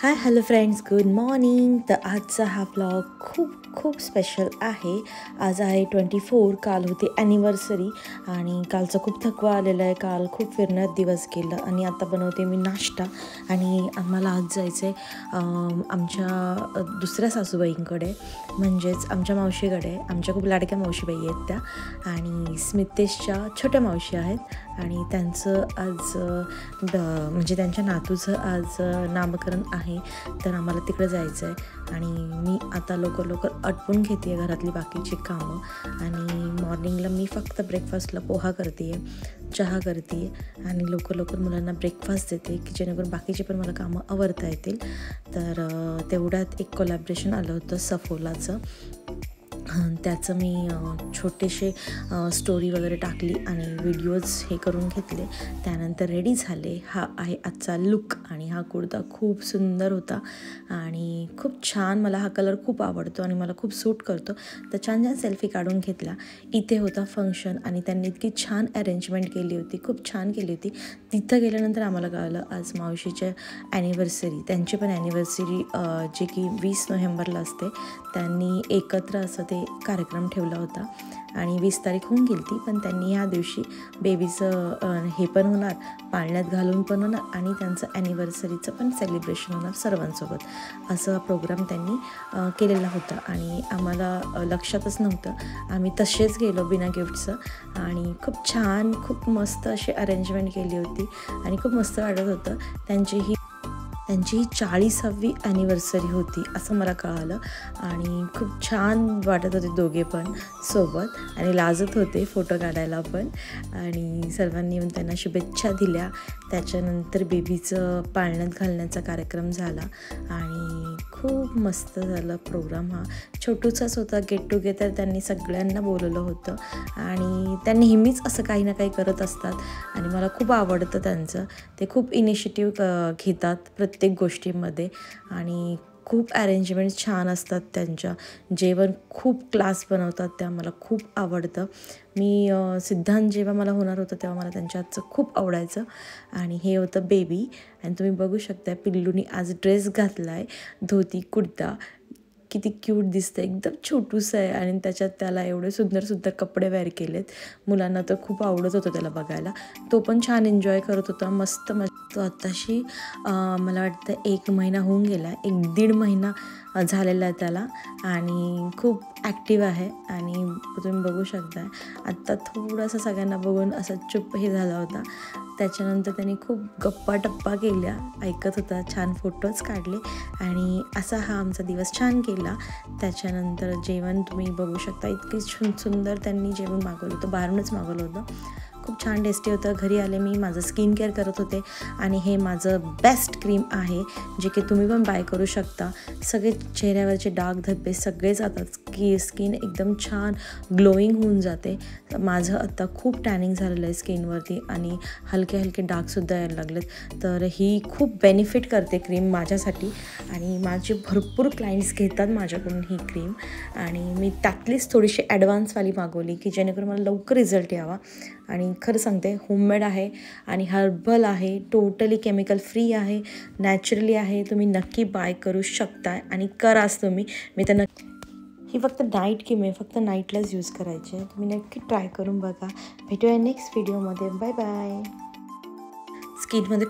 Hi hello friends, good morning. तर आजचा हा ब्लॉग खूप स्पेशल आहे. आज आहे 24. काल होती ॲनिव्हर्सरी आणि कालचा खूप थकवा आलेला आहे. काल खूप फिरण्यात दिवस गेला आणि आता बनवते मी नाश्ता. आणि आम्हाला आज जायचं आहे आमच्या दुसऱ्या सासूबाईंकडे, म्हणजेच आमच्या मावशीकडे. आमच्या खूप लाडक्या मावशीबाई आहेत त्या, आणि स्मितेशच्या छोट्या मावशी आहेत. आणि त्यांचं आज म्हणजे त्यांच्या नातूचं आज नामकरण आहे. तर आम्हाला तिकडे जायचं आहे आणि मी आता लवकर आटपून घेते आहे घरातली बाकीची कामं. आणि मॉर्निंगला मी फक्त ब्रेकफास्टला पोहा करते आहे, चहा करते आहे आणि लवकर मुलांना ब्रेकफास्ट देते की जेणेकरून बाकीचे पण मला कामं आवरता येतील. तर तेवढ्यात एक कोलॅबरेशन आलं होतं सफोलाचं. त्याचं मी छोटेसे स्टोरी वगैरे टाकली आणि व्हिडिओज हे करून घेतले. त्यानंतर रेडी झाले. हा आहे आजचा लुक आणि हा कुर्ता खूप सुंदर होता आणि खूप छान. मला हा कलर खूप आवडतो आणि मला खूप सूट करतो. तर छान सेल्फी काढून घेतला. इथे होता फंक्शन आणि त्यांनी इतकी छान अरेंजमेंट केली होती, खूप छान केली होती. तिथं गेल्यानंतर आम्हाला कळलं आज मावशीच्या ॲनिव्हर्सरी, त्यांची पण ॲनिव्हर्सरी जे की 20 नोव्हेंबरला असते. त्यांनी एकत्र असं ते कार्यक्रम ठेवला होता आणि 20 तारीख होऊन गेली ती, पण त्यांनी ह्या दिवशी बेबीचं हे पण होणार, पाळण्यात घालून पण होणार आणि त्यांचं ॲनिव्हर्सरीचं पण सेलिब्रेशन होणार सर्वांसोबत. असं प्रोग्राम त्यांनी केलेला होता आणि आम्हाला लक्षातच नव्हतं. आम्ही तसेच गेलो बिना गिफ्टचं आणि खूप छान, खूप मस्त अशी अरेंजमेंट केली होती आणि खूप मस्त वाटत होतं. त्यांची ही 40वी ॲनिव्हर्सरी होती असं मला कळालं आणि खूप छान वाटत होते दोघे पण सोबत आणि लाजत होते फोटो काढायला पण. आणि सर्वांनी येऊन त्यांना शुभेच्छा दिल्या. त्याच्यानंतर बेबीचं पाळण्यात घालण्याचा कार्यक्रम झाला आणि खूप मस्त झालं प्रोग्राम. हा छोटूचाच होता, गेट टुगेदर. त्यांनी सगळ्यांना बोलवलं होतं आणि त्या नेहमीच असं काही ना काही करत असतात आणि मला खूप आवडतं त्यांचं. ते खूप इनिशिएटिव्ह घेतात प्रत्येक गोष्टीमध्ये आणि खूप अरेंजमेंट छान असतात त्यांच्या. जेवण खूप क्लास बनवतात, त्या मला खूप आवडतं. मी सिद्धांत जेव्हा मला होणार होतं तेव्हा मला त्यांच्या हातचं खूप आवडायचं. आणि हे होतं बेबी आणि तुम्ही बघू शकता पिल्लूनी आज ड्रेस घातला आहे, धोती कुर्ता. किती क्यूट दिसतं, एकदम छोटूसं आहे आणि त्याच्यात त्याला एवढे सुंदर कपडे वेअर केलेत. मुलांना तर खूप आवडत होतं त्याला बघायला. तो पण छान एन्जॉय करत होता, मस्त. तो आत्ताशी मला वाटतं 1 महिना होऊन गेला, 1-1.5 महिना झालेला आहे त्याला आणि खूप ॲक्टिव्ह आहे. आणि तुम्ही बघू शकता आत्ता थोडंसं सगळ्यांना बघून असं चुप हे झाला होता. त्याच्यानंतर त्यांनी खूप गप्पा केल्या, ऐकत होता, छान फोटोज काढले आणि असा हा आमचा दिवस छान गेला. त्याच्यानंतर जेवण तुम्ही बघू शकता, इतकी सुंदर त्यांनी जेवण मागवलं होतं, बाहेरूनच मागवलं होतं. खूप छान टेस्टी होतं. घरी आले मी माझं स्किन केअर करत होते आणि हे माझं बेस्ट क्रीम आहे जे की तुम्ही पण बाय करू शकता. सगळे चेहऱ्यावरचे डाग धब्बे सगळे जातात, की स्किन एकदम छान ग्लोईंग होऊन जाते. माझं आत्ता खूप टॅनिंग झालेलं आहे स्किनवरती आणि हलके डागसुद्धा यायला लागलेत. तर ही खूप बेनिफिट करते क्रीम माझ्यासाठी आणि माझे भरपूर क्लायंट्स घेतात माझ्याकडून ही क्रीम. आणि मी त्यातलीच थोडीशी ॲडव्हान्सवाली मागवली की जेणेकरून मला लवकर रिझल्ट यावा. आणि खरं सांगते, होममेड आहे आणि हर्बल आहे, टोटली केमिकल फ्री आहे, नॅचरली आहे. तुम्ही नक्की बाय करू शकता आणि कराच तुम्ही. मी तर ही फक्त नाईट क्रीम आहे, फक्त नाईटलाच यूज करायची आहे. तुम्ही नक्की ट्राय करून बघा. भेटूया नेक्स्ट व्हिडिओमध्ये. Bye bye. स्किनमध्ये